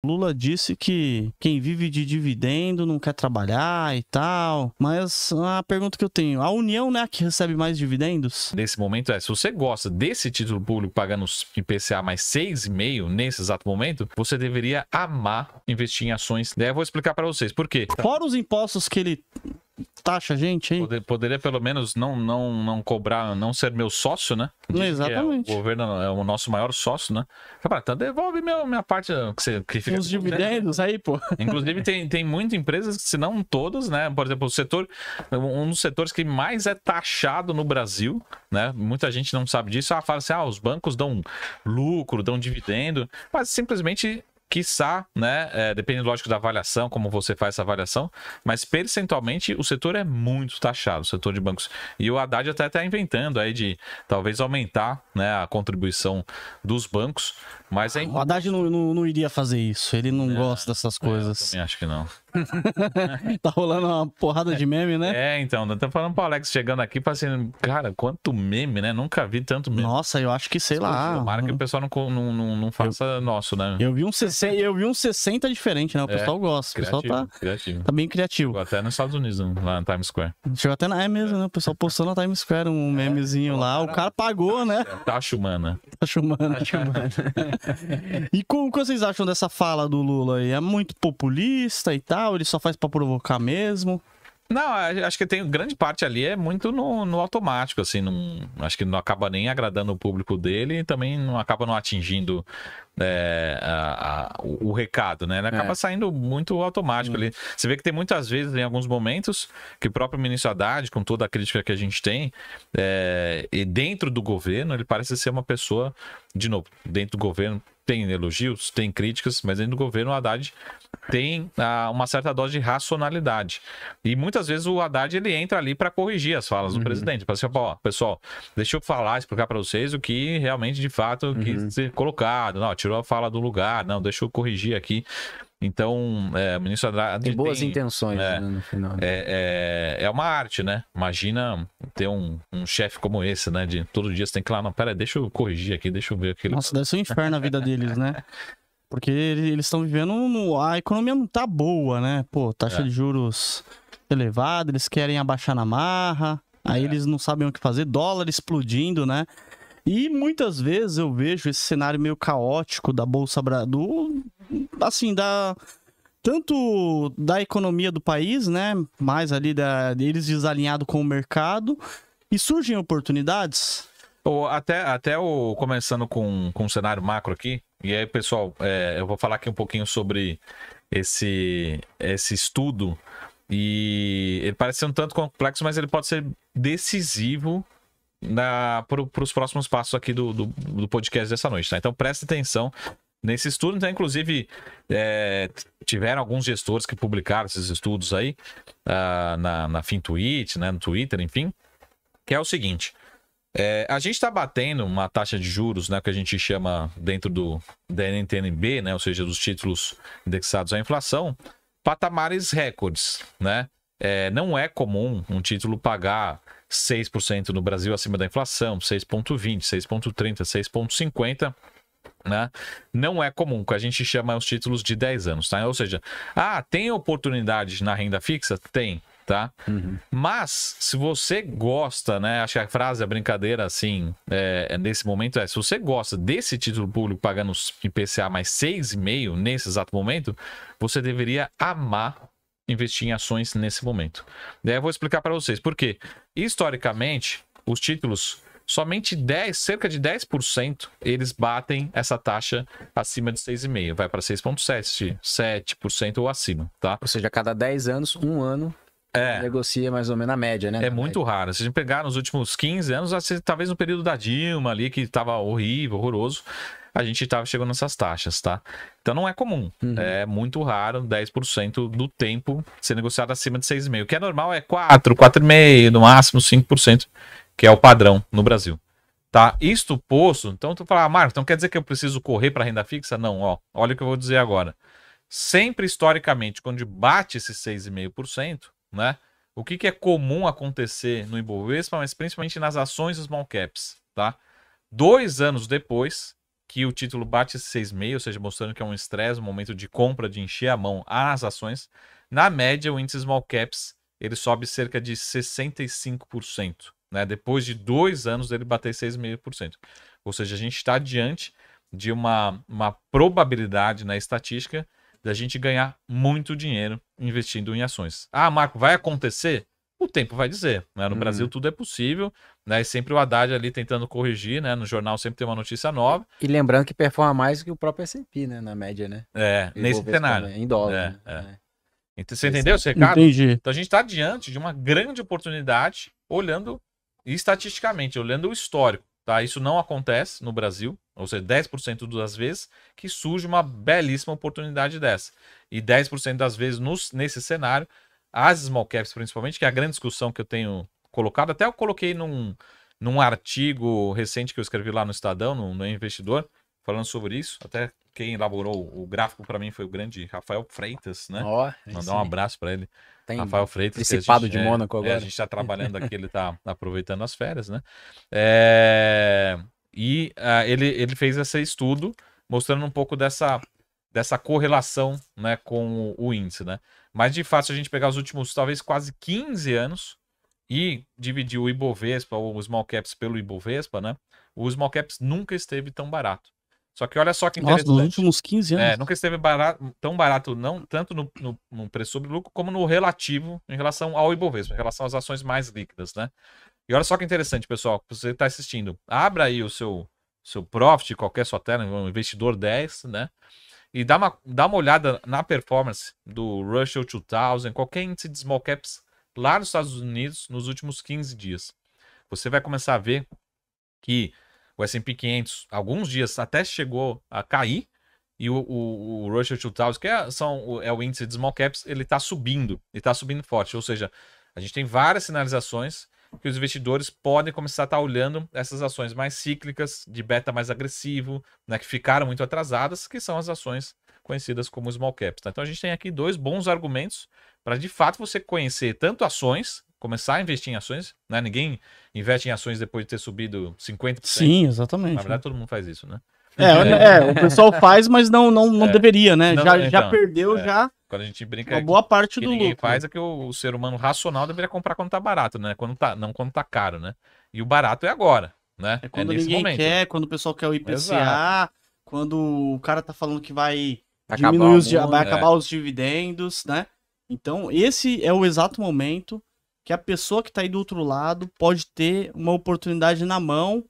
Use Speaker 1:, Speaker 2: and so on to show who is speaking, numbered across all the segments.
Speaker 1: Lula disse que quem vive de dividendo não quer trabalhar e tal. Mas a pergunta que eu tenho, a União, né, que recebe mais dividendos?
Speaker 2: Nesse momento se você gosta desse título público pagando IPCA mais 6,5 nesse exato momento, você deveria amar investir em ações. Daí eu vou explicar para vocês por quê.
Speaker 1: Fora os impostos que ele taxa a gente, hein?
Speaker 2: Poderia pelo menos não cobrar, não ser meu sócio, né?
Speaker 1: Exatamente.
Speaker 2: O governo é o nosso maior sócio, né? Então devolve minha parte que fica.
Speaker 1: Os dividendos aí, pô.
Speaker 2: Inclusive, tem muitas empresas, se não todas, né? Por exemplo, um dos setores que mais é taxado no Brasil, né? Muita gente não sabe disso. Fala assim, os bancos dão lucro, dão dividendo, mas simplesmente, quiçá, né? Depende, lógico, da avaliação, como você faz essa avaliação, mas percentualmente o setor é muito taxado, o setor de bancos. E o Haddad até está inventando aí de talvez aumentar, né, a contribuição dos bancos, mas
Speaker 1: o Haddad não iria fazer isso, ele não gosta dessas coisas.
Speaker 2: Eu também acho que não.
Speaker 1: Tá rolando uma porrada de meme, né?
Speaker 2: Então, eu tô falando pro Alex chegando aqui, assim, cara, quanto meme, né? Nunca vi tanto meme.
Speaker 1: Nossa, eu acho que, sei lá.
Speaker 2: Tomara que o pessoal não faça nosso, né?
Speaker 1: Eu vi um 60 diferente, né? O pessoal gosta. O pessoal tá bem criativo.
Speaker 2: Chegou até nos Estados Unidos, lá na Times Square.
Speaker 1: Chegou até é mesmo, né? O pessoal postou na Times Square um memezinho lá. O cara pagou, né?
Speaker 2: Taxa humana.
Speaker 1: Taxa humana. E o que vocês acham dessa fala do Lula aí? É muito populista e tal? Ele só faz pra provocar mesmo?
Speaker 2: Não, acho que tem grande parte ali é muito no automático, assim, acho que não acaba nem agradando o público dele e também não acaba não atingindo o recado, né? Ele acaba saindo muito automático ali. Você vê que tem muitas vezes, em alguns momentos, que o próprio ministro Haddad, com toda a crítica que a gente tem, e dentro do governo, ele parece ser uma pessoa, de novo, dentro do governo, tem elogios, tem críticas, mas dentro do governo o Haddad tem uma certa dose de racionalidade. E muitas vezes o Haddad ele entra ali para corrigir as falas do presidente. Para assim, pessoal, deixa eu falar, explicar para vocês o que realmente, de fato, quis ser colocado. Não, tirou a fala do lugar. Não, deixa eu corrigir aqui. Então, o ministro Haddad
Speaker 3: tem boas intenções, né, no final.
Speaker 2: É uma arte, né? Imagina ter um chefe como esse, né? De todo dia você tem que ir lá, não, pera, deixa eu corrigir aqui, deixa eu ver aquilo.
Speaker 1: Nossa, deve ser um inferno a vida deles, né? Porque eles estão vivendo a economia não tá boa, né? Pô, taxa de juros elevada, eles querem abaixar na marra, aí eles não sabem o que fazer, dólar explodindo, né? E muitas vezes eu vejo esse cenário meio caótico da Bolsa tanto da economia do país, né? Mais ali deles desalinhado com o mercado, e surgem oportunidades.
Speaker 2: Começando com um cenário macro aqui, e aí, pessoal, eu vou falar aqui um pouquinho sobre esse estudo, e ele parece ser um tanto complexo, mas ele pode ser decisivo para os próximos passos aqui do podcast dessa noite, tá? Então presta atenção nesse estudo. Então, inclusive, tiveram alguns gestores que publicaram esses estudos aí na FinTwit, né, no Twitter, enfim, que é o seguinte: a gente está batendo uma taxa de juros, né, que a gente chama dentro da NTN-B, né, ou seja, dos títulos indexados à inflação, patamares recordes, né? Não é comum um título pagar 6% no Brasil acima da inflação, 6,20, 6,30, 6,50, né? Não é comum, que a gente chama os títulos de 10 anos, tá? Ou seja, tem oportunidade na renda fixa? Tem, tá? Mas, se você gosta, né? Acho que a frase, a brincadeira, assim, nesse momento se você gosta desse título público pagando IPCA mais 6,5 nesse exato momento, você deveria amar investir em ações nesse momento. Daí eu vou explicar para vocês por quê. Historicamente, os títulos, somente cerca de 10%, eles batem essa taxa acima de 6,5%. Vai para 6,7%, 7% ou acima, tá?
Speaker 3: Ou seja, a cada 10 anos, um ano, negocia mais ou menos a média, né?
Speaker 2: É muito raro. Se a gente pegar nos últimos 15 anos, talvez no período da Dilma ali, que estava horrível, horroroso, a gente estava chegando nessas taxas, tá? Então não é comum. É muito raro 10% do tempo ser negociado acima de 6,5%. O que é normal é 4%, 4,5%, no máximo 5%, que é o padrão no Brasil. Tá? Isto posto, então tu fala, Marcos, então quer dizer que eu preciso correr para renda fixa? Não, olha o que eu vou dizer agora. Sempre, historicamente, quando bate esse 6,5%, né? O que é comum acontecer no Ibovespa, mas principalmente nas ações small caps, tá? 2 anos depois, que o título bate esse 6,5, ou seja, mostrando que é um estresse, um momento de compra, de encher a mão às ações. Na média, o índice Small Caps ele sobe cerca de 65%. Né? Depois de 2 anos ele bater 6,5%. Ou seja, a gente está diante de uma probabilidade na estatística da gente ganhar muito dinheiro investindo em ações. Ah, Marco, vai acontecer? O tempo vai dizer. Né? No Brasil tudo é possível. Né? E sempre o Haddad ali tentando corrigir. Né? No jornal sempre tem uma notícia nova.
Speaker 3: E lembrando que performa mais que o próprio S&P, né? Na média, né?
Speaker 2: Nesse cenário.
Speaker 3: Em dólar. Né?
Speaker 2: Então, você entendeu esse recado?
Speaker 1: Entendi.
Speaker 2: Então a gente está diante de uma grande oportunidade olhando estatisticamente, olhando o histórico. Tá? Isso não acontece no Brasil, ou seja, 10% das vezes que surge uma belíssima oportunidade dessa. E 10% das vezes nesse cenário, as small caps principalmente, que é a grande discussão que eu tenho colocado, até eu coloquei num artigo recente que eu escrevi lá no Estadão, no Investidor, falando sobre isso. Até quem elaborou o gráfico para mim foi o grande Rafael Freitas, né? Mandar um abraço para ele.
Speaker 3: Tem
Speaker 2: Rafael Freitas.
Speaker 3: Principado de Mônaco agora.
Speaker 2: A gente está trabalhando aqui, ele está aproveitando as férias, né? Ele fez esse estudo mostrando um pouco dessa correlação, né, com o índice, né? Mas de fato, se a gente pegar os últimos, talvez quase 15 anos e dividir o Ibovespa ou os Small Caps pelo Ibovespa, né? O Small Caps nunca esteve tão barato. Só que olha só que interessante.
Speaker 1: Nossa, nos últimos 15 anos.
Speaker 2: Nunca esteve tão barato, não tanto no preço sobre lucro, como no relativo em relação ao Ibovespa, em relação às ações mais líquidas, né? E olha só que interessante, pessoal, você está assistindo. Abra aí o seu Profit, qualquer sua tela, um Investidor 10, né? E dá uma olhada na performance do Russell 2000, qualquer índice de small caps lá nos Estados Unidos nos últimos 15 dias. Você vai começar a ver que o S&P 500, alguns dias até chegou a cair, e o Russell 2000, que é o índice de small caps, ele está subindo forte. Ou seja, a gente tem várias sinalizações que os investidores podem começar a estar olhando essas ações mais cíclicas, de beta mais agressivo, né, que ficaram muito atrasadas, que são as ações conhecidas como small caps. Tá? Então a gente tem aqui 2 bons argumentos para de fato você conhecer tanto ações, começar a investir em ações, né? Ninguém investe em ações depois de ter subido 50%.
Speaker 1: Sim, exatamente.
Speaker 2: Na verdade, todo mundo faz isso, né?
Speaker 1: O pessoal faz, mas não deveria, né? Já perdeu,
Speaker 2: Quando a gente brinca,
Speaker 1: uma boa parte
Speaker 2: que
Speaker 1: do
Speaker 2: ninguém
Speaker 1: lucro.
Speaker 2: faz é que o ser humano racional deveria comprar quando tá barato, né? Não quando tá caro, né? E o barato é agora, né?
Speaker 1: É quando
Speaker 2: nesse
Speaker 1: ninguém
Speaker 2: momento.
Speaker 1: quer, quando o pessoal quer o IPCA,
Speaker 2: Exato.
Speaker 1: quando o cara tá falando que vai
Speaker 3: Acabar
Speaker 1: diminuir vai acabar os dividendos, né? Então, esse é o exato momento que a pessoa que tá aí do outro lado pode ter uma oportunidade na mão.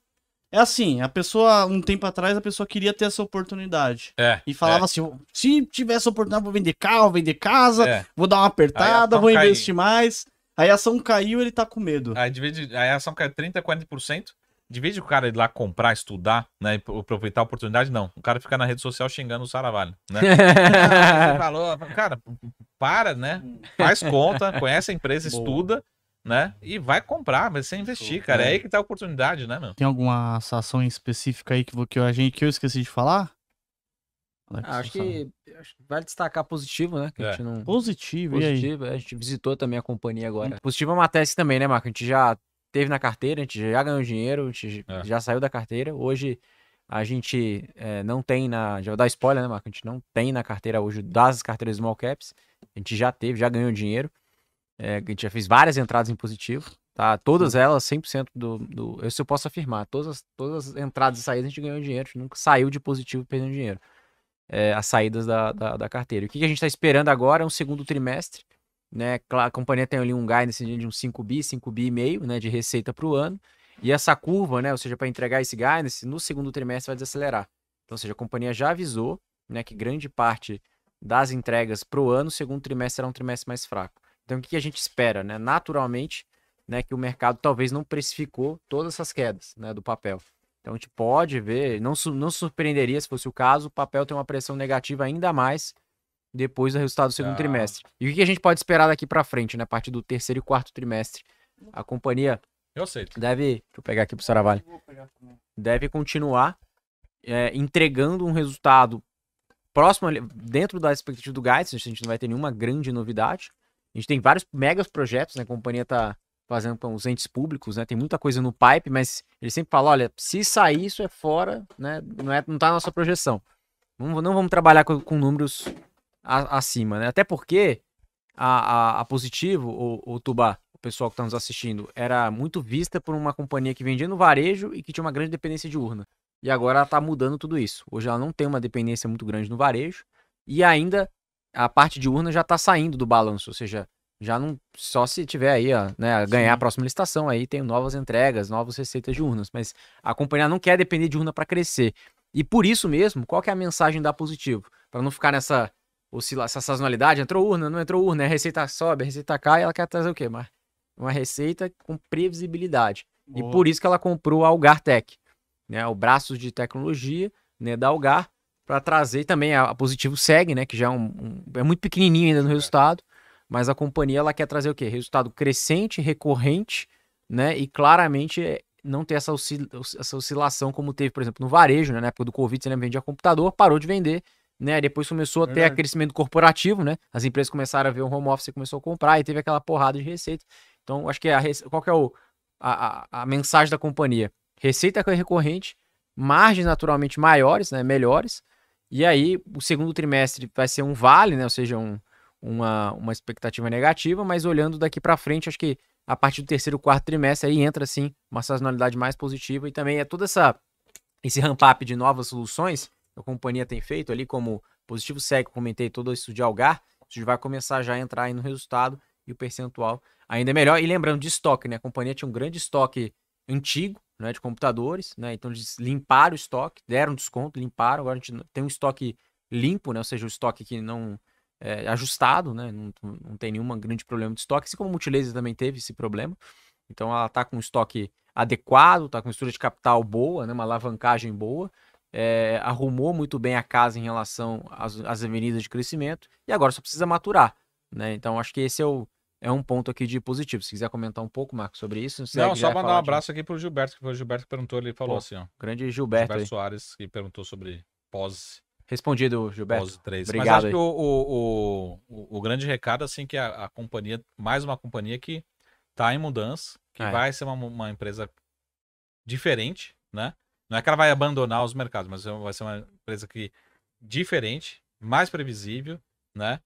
Speaker 1: É assim, a pessoa, um tempo atrás, a pessoa queria ter essa oportunidade. E falava assim, se tivesse oportunidade, vou vender carro, vender casa, vou dar uma apertada, vou investir mais. Aí a ação caiu, ele tá com medo.
Speaker 2: Aí a ação caiu 30%, 40%. De vez de o cara ir lá comprar, estudar, né, e aproveitar a oportunidade, não. O cara fica na rede social xingando o Saravalho, né? Você falou, cara, para, né? Faz conta, conhece a empresa, estuda, né? E vai comprar, vai ser investir, cara. É aí que tá a oportunidade, né, meu?
Speaker 1: Tem alguma ação específica aí que eu esqueci de falar?
Speaker 3: Acho que vale destacar positivo, né? Que a gente não...
Speaker 1: Positivo, e aí?
Speaker 3: A gente visitou também a companhia agora. Positivo é uma tese também, né, Marco? A gente já teve na carteira, a gente já ganhou dinheiro, a gente já saiu da carteira. Hoje a gente não tem já vou dar spoiler, né, Marco? A gente não tem na carteira hoje das carteiras small caps. A gente já ganhou dinheiro. A gente já fez várias entradas em positivo, tá? Todas elas, 100% isso eu posso afirmar. Todas as entradas e saídas a gente ganhou dinheiro, a gente nunca saiu de positivo perdendo dinheiro. As saídas da carteira. O que a gente está esperando agora é um segundo trimestre, né? A companhia tem ali um guidance de um 5 bi e meio, né, de receita para o ano. E essa curva, né, ou seja, para entregar esse guidance, no segundo trimestre vai desacelerar. Então, ou seja, a companhia já avisou, né, que grande parte das entregas para o ano, o segundo trimestre será um trimestre mais fraco. Então, o que a gente espera, né? Naturalmente, né, que o mercado talvez não precificou todas essas quedas, né, do papel. Então, a gente pode ver, não surpreenderia se fosse o caso, o papel tem uma pressão negativa ainda mais depois do resultado do segundo trimestre. E o que a gente pode esperar daqui para frente, né, a partir do terceiro e quarto trimestre? A companhia deixa eu pegar aqui pro Saravalho, deve continuar entregando um resultado próximo, dentro da expectativa do guidance. A gente não vai ter nenhuma grande novidade. A gente tem vários megas projetos, né? A companhia tá fazendo com os entes públicos, né? Tem muita coisa no pipe, mas ele sempre fala, olha, se sair isso é fora, né? Não tá na nossa projeção. Não vamos trabalhar com números acima, né? Até porque a Positivo, o Tubá, o pessoal que está nos assistindo, era muito vista por uma companhia que vendia no varejo e que tinha uma grande dependência de urna. E agora ela está mudando tudo isso. Hoje ela não tem uma dependência muito grande no varejo e ainda a parte de urna já está saindo do balanço, ou seja, já não. Só se tiver aí, ó, né, ganhar a próxima licitação, aí tem novas entregas, novas receitas de urnas. Mas a companhia não quer depender de urna para crescer. E por isso mesmo, qual que é a mensagem da Positivo? Para não ficar nessa essa sazonalidade, entrou urna, não entrou urna, a receita sobe, a receita cai, ela quer trazer o quê? Uma receita com previsibilidade. Boa. E por isso que ela comprou a Algar Tech, né, o braço de tecnologia, né, da Algar, para trazer também a Positivo segue, né, que já é muito pequenininho ainda no resultado. Mas a companhia ela quer trazer o quê? Resultado crescente, recorrente, né? E claramente não ter essa oscilação como teve, por exemplo, no varejo, né? Na época do Covid, você lembra, vendia computador, parou de vender, né? Depois começou a ter a crescimento corporativo, né? As empresas começaram a ver o home office e começou a comprar e teve aquela porrada de receita. Então, acho que qual que é a mensagem da companhia? Receita recorrente, margens naturalmente maiores, né? Melhores. E aí, o segundo trimestre vai ser um vale, né? Ou seja, uma expectativa negativa, mas olhando daqui para frente, acho que a partir do terceiro, quarto trimestre, aí entra, sim, uma sazonalidade mais positiva e também é todo esse ramp-up de novas soluções que a companhia tem feito ali, como Positivo segue, comentei todo isso de Algar, isso vai começar já a entrar aí no resultado e o percentual ainda é melhor. E lembrando de estoque, né? A companhia tinha um grande estoque antigo, né, de computadores, né? Então eles limparam o estoque, deram desconto, limparam, agora a gente tem um estoque limpo, né? Ou seja, o estoque que não ajustado, né? Não tem nenhum grande problema de estoque, assim como o Multilaser também teve esse problema. Então ela está com um estoque adequado, está com estrutura de capital boa, né? Uma alavancagem boa, arrumou muito bem a casa em relação às avenidas de crescimento e agora só precisa maturar, né? Então acho que esse é um ponto aqui de positivo. Se quiser comentar um pouco, Marcos, sobre isso.
Speaker 2: Não, só mandar um abraço aqui pro Gilberto, que foi o Gilberto que perguntou, ele falou assim, ó.
Speaker 3: Grande Gilberto
Speaker 2: Soares, que perguntou sobre pós.
Speaker 3: Respondido, Gilberto.
Speaker 2: 3.
Speaker 3: Obrigado.
Speaker 2: Mas acho que o grande recado, assim, que a companhia, mais uma companhia que está em mudança, que vai ser uma empresa diferente, né? Não é que ela vai abandonar os mercados, mas vai ser uma empresa diferente, mais previsível, né?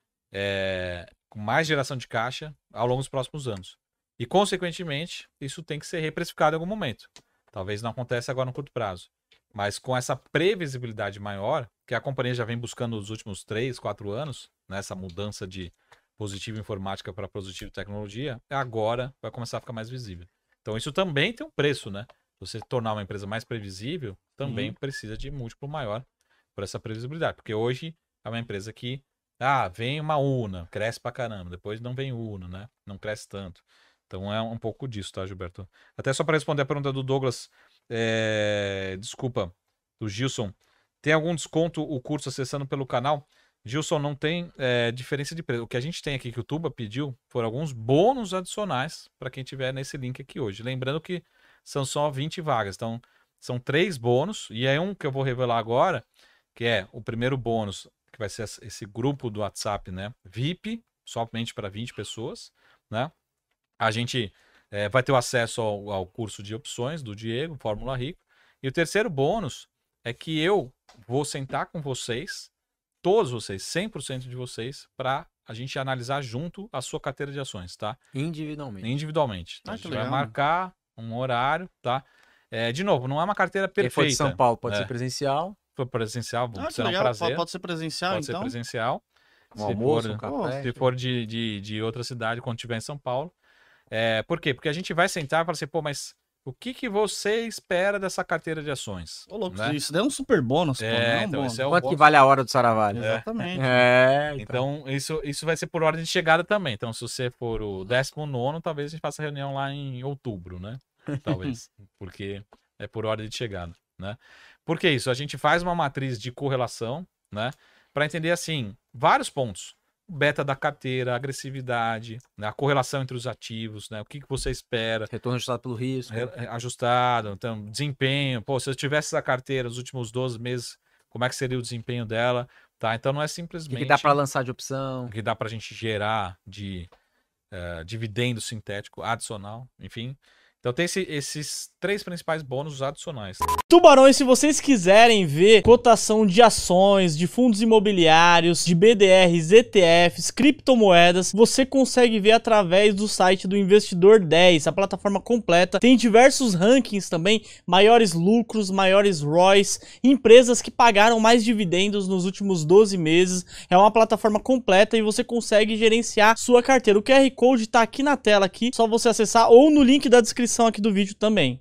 Speaker 2: Com mais geração de caixa ao longo dos próximos anos. E, consequentemente, isso tem que ser reprecificado em algum momento. Talvez não aconteça agora no curto prazo. Mas com essa previsibilidade maior, que a companhia já vem buscando nos últimos 3, 4 anos, nessa mudança de Positivo Informática para Positivo Tecnologia, agora vai começar a ficar mais visível. Então isso também tem um preço, né? Você tornar uma empresa mais previsível, também precisa de múltiplo maior por essa previsibilidade. Porque hoje é uma empresa que, vem uma UNA, cresce pra caramba, depois não vem UNA, né? Não cresce tanto. Então é um pouco disso, tá, Gilberto? Até só para responder a pergunta do Douglas, desculpa, do Gilson. Tem algum desconto o curso acessando pelo canal? Gilson, não tem diferença de preço. O que a gente tem aqui que o Tuba pediu foram alguns bônus adicionais para quem tiver nesse link aqui hoje. Lembrando que são só 20 vagas. Então, são 3 bônus. E é um que eu vou revelar agora, que é o primeiro bônus, que vai ser esse grupo do WhatsApp, né? VIP, somente para 20 pessoas, né? A gente vai ter o acesso ao curso de opções do Diego, Fórmula Rico. E o terceiro bônus é que eu vou sentar com vocês, todos vocês, 100% de vocês, para a gente analisar junto a sua carteira de ações, tá? Individualmente. Então, a gente vai marcar um horário, tá? De novo, não é uma carteira perfeita.
Speaker 3: Quem for de São Paulo pode ser presencial.
Speaker 2: For presencial, será um prazer.
Speaker 1: Pode ser presencial,
Speaker 2: pode
Speaker 1: então?
Speaker 2: Pode ser presencial.
Speaker 3: Um almoço, um café.
Speaker 2: Se for de outra cidade, quando estiver em São Paulo. Por quê? Porque a gente vai sentar e falar assim, mas o que você espera dessa carteira de ações?
Speaker 1: Ô, louco, né? Isso daí é um super bônus, pô, né?
Speaker 2: Então, esse é
Speaker 3: Quanto que vale a hora do Saravalho?
Speaker 1: Exatamente.
Speaker 2: Então, isso vai ser por ordem de chegada também. Então, se você for o 19º, talvez a gente faça reunião lá em outubro, né? Talvez. Porque é por ordem de chegada, né? Por que isso? A gente faz uma matriz de correlação, né? Para entender, assim, vários pontos. Beta da carteira, agressividade, né? A correlação entre os ativos, né? O que você espera.
Speaker 3: Retorno ajustado pelo risco.
Speaker 2: Ajustado, então, desempenho. Se eu tivesse essa carteira nos últimos 12 meses, como é que seria o desempenho dela? Tá? Então não é simplesmente...
Speaker 3: O que dá para lançar de opção.
Speaker 2: O que dá para a gente gerar de dividendo sintético adicional, enfim. Então tem esses 3 principais bônus adicionais.
Speaker 4: Tubarões, se vocês quiserem ver cotação de ações, de fundos imobiliários, de BDRs, ETFs, criptomoedas, você consegue ver através do site do Investidor 10, a plataforma completa. Tem diversos rankings também, maiores lucros, maiores ROIs, empresas que pagaram mais dividendos nos últimos 12 meses. É uma plataforma completa e você consegue gerenciar sua carteira. O QR Code tá aqui na tela, aqui, só você acessar ou no link da descrição aqui do vídeo também.